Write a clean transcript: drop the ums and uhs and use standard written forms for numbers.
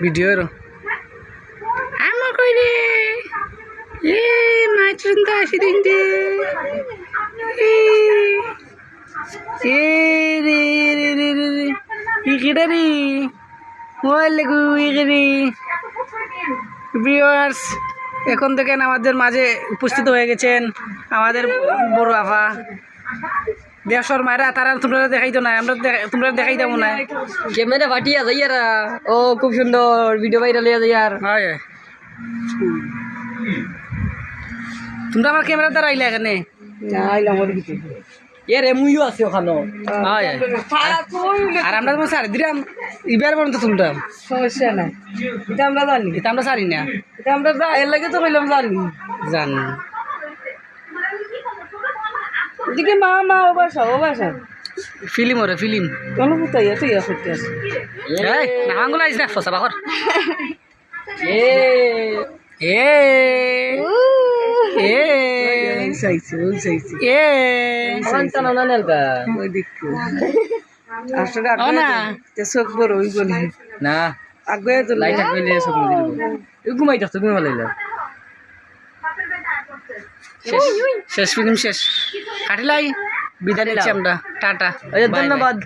ভিডিওর আমার কই রে এ মাছরুন তো আসি দিন দে এ রে রে রে রে রে ইকিডারি মোবাইল লাগু ইকিডি ভিউয়ার্স এখন দেখেন আমাদের মাঝে উপস্থিত হয়ে গেছেন আমাদের বড় আফা দেশর মায়েরা তারা তোমরা দেখাইতো না আমরা তোমরা দেখাই দেবো না ক্যামেরা ফাটিয়া যাইয়ারা ও খুব সুন্দর ভিডিও ভাইরাল হয়ে যাইয়ার হয় তোমরা আমার ক্যামেরা দ্বারা আইলা এখানে এ রে মুইও আছে ওখানে হয় আর আমরা তোমার সারি দিলাম ইবার পর্যন্ত তুলতাম সমস্যা নাই এটা আমরা জানি এটা আমরা সারি না এটা আমরা এর লাগে তো কইলাম জানি জানি এদিকে মা মা ও বাসা ফিল্ম ওরে ফিল্ম কোন কোথায় আছে ইয়া করতে আছে এই নাঙ্গুলা আইস না ফসা বাকর এ এ এ এ আনতা না নেলকা ওই দেখো আসলে ও না চোখ বড় ওই বলি না আগে তো লাইট কইলে সব দিল এই ঘুমাই যাচ্ছে ঘুমাই লাইলা শেষ ফিল্ম শেষ কাটিলাই বিদায় নিচ্ছি আমরা টাটা ধন্যবাদ।